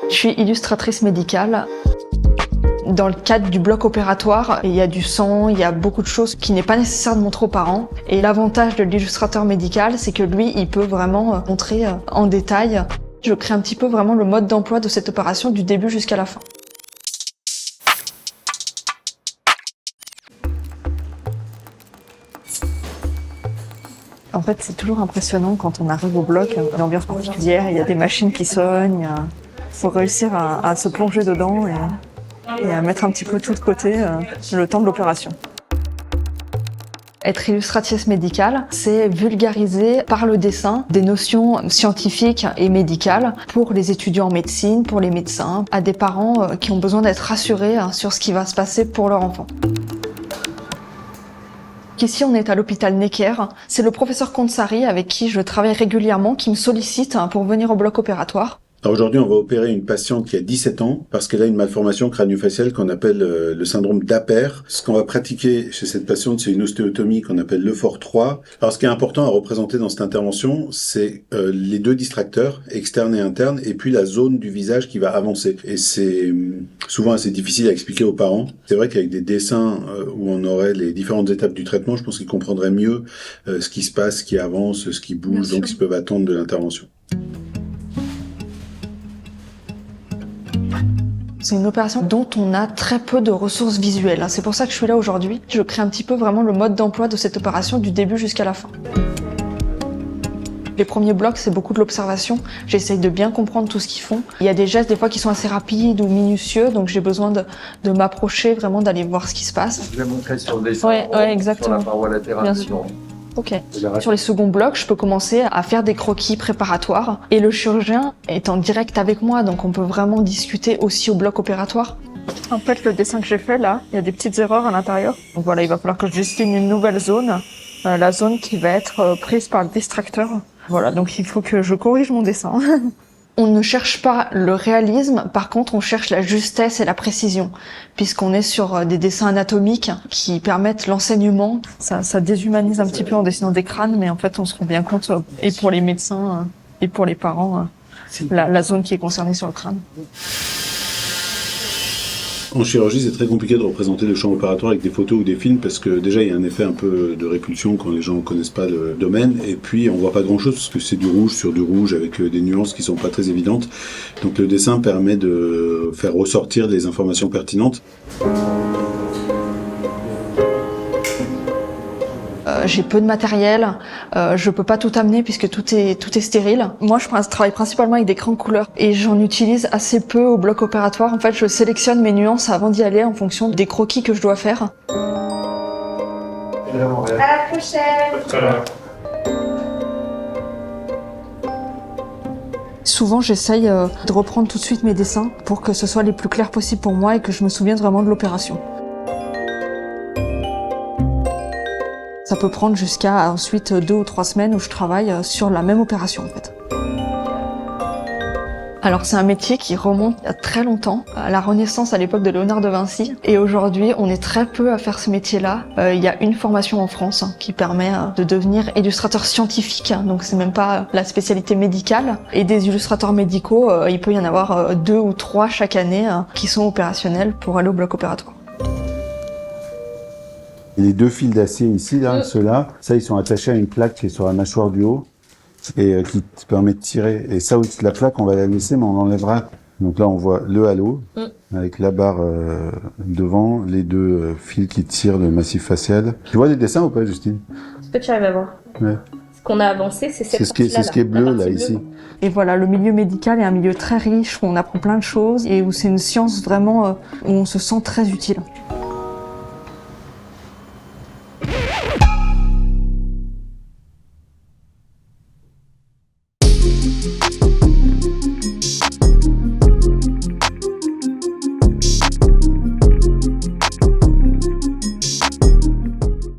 Je suis illustratrice médicale. Dans le cadre du bloc opératoire, il y a du sang, il y a beaucoup de choses qui n'est pas nécessaire de montrer aux parents. Et l'avantage de l'illustrateur médical, c'est que lui, il peut vraiment montrer en détail. Je crée un petit peu vraiment le mode d'emploi de cette opération du début jusqu'à la fin. En fait, c'est toujours impressionnant quand on arrive au bloc, l'ambiance particulière, il y a des machines qui sonnent, il faut réussir à se plonger dedans et à mettre un petit peu tout de côté le temps de l'opération. Être illustratrice médicale, c'est vulgariser par le dessin des notions scientifiques et médicales pour les étudiants en médecine, pour les médecins, à des parents qui ont besoin d'être rassurés sur ce qui va se passer pour leur enfant. Ici, on est à l'hôpital Necker. C'est le professeur Konsari, avec qui je travaille régulièrement, qui me sollicite pour venir au bloc opératoire. Alors aujourd'hui, on va opérer une patiente qui a 17 ans parce qu'elle a une malformation crânio-faciale qu'on appelle le syndrome d'Apper. Ce qu'on va pratiquer chez cette patiente, c'est une ostéotomie qu'on appelle l'EFOR 3. Alors ce qui est important à représenter dans cette intervention, c'est les deux distracteurs, externes et internes, et puis la zone du visage qui va avancer. Et c'est souvent assez difficile à expliquer aux parents. C'est vrai qu'avec des dessins où on aurait les différentes étapes du traitement, je pense qu'ils comprendraient mieux ce qui se passe, ce qui avance, ce qui bouge, donc ils peuvent attendre de l'intervention. C'est une opération dont on a très peu de ressources visuelles. C'est pour ça que je suis là aujourd'hui. Je crée un petit peu vraiment le mode d'emploi de cette opération du début jusqu'à la fin. Les premiers blocs, c'est beaucoup de l'observation. J'essaye de bien comprendre tout ce qu'ils font. Il y a des gestes des fois qui sont assez rapides ou minutieux, donc j'ai besoin de m'approcher, vraiment d'aller voir ce qui se passe. Je vais montrer sur le dessin, ouais, exactement. sur la paroi latérale. Bien sûr. Ok. Sur les seconds blocs, je peux commencer à faire des croquis préparatoires. Et le chirurgien est en direct avec moi, donc on peut vraiment discuter aussi au bloc opératoire. En fait, le dessin que j'ai fait là, il y a des petites erreurs à l'intérieur. Donc voilà, il va falloir que je dessine une nouvelle zone, la zone qui va être prise par le distracteur. Voilà, donc il faut que je corrige mon dessin. On ne cherche pas le réalisme, par contre on cherche la justesse et la précision, puisqu'on est sur des dessins anatomiques qui permettent l'enseignement. Ça déshumanise un petit peu en dessinant des crânes, mais en fait on se rend bien compte, et pour les médecins et pour les parents, la zone qui est concernée sur le crâne. En chirurgie, c'est très compliqué de représenter le champ opératoire avec des photos ou des films parce que déjà, il y a un effet un peu de répulsion quand les gens ne connaissent pas le domaine. Et puis, on voit pas grand-chose parce que c'est du rouge sur du rouge avec des nuances qui sont pas très évidentes. Donc, le dessin permet de faire ressortir des informations pertinentes. J'ai peu de matériel, je peux pas tout amener puisque tout est stérile. Moi, je travaille principalement avec des crayons de couleur et j'en utilise assez peu au bloc opératoire. En fait, je sélectionne mes nuances avant d'y aller en fonction des croquis que je dois faire. À la prochaine. Souvent, j'essaye de reprendre tout de suite mes dessins pour que ce soit les plus clairs possible pour moi et que je me souvienne vraiment de l'opération. Ça peut prendre jusqu'à ensuite 2 ou 3 semaines où je travaille sur la même opération en fait. Alors c'est un métier qui remonte à très longtemps, à la Renaissance à l'époque de Léonard de Vinci. Et aujourd'hui, on est très peu à faire ce métier-là. Il y a une formation en France qui permet de devenir illustrateur scientifique, donc c'est même pas la spécialité médicale. Et des illustrateurs médicaux, il peut y en avoir 2 ou 3 chaque année qui sont opérationnels pour aller au bloc opératoire. Les deux fils d'acier ici, là, ceux-là, ça, ils sont attachés à une plaque qui est sur la mâchoire du haut et qui te permet de tirer. Et ça, au-dessus de la plaque, on va la laisser, mais on l'enlèvera. Donc là, on voit le halo avec la barre devant, les deux fils qui tirent le massif facial. Tu vois les dessins ou pas, Justine? Est-ce que tu arrives à voir? Ouais. Ce qu'on a avancé, c'est cette partie-là. C'est ce qui est bleu, là, ici. Et voilà, le milieu médical est un milieu très riche, où on apprend plein de choses et où c'est une science vraiment où on se sent très utile.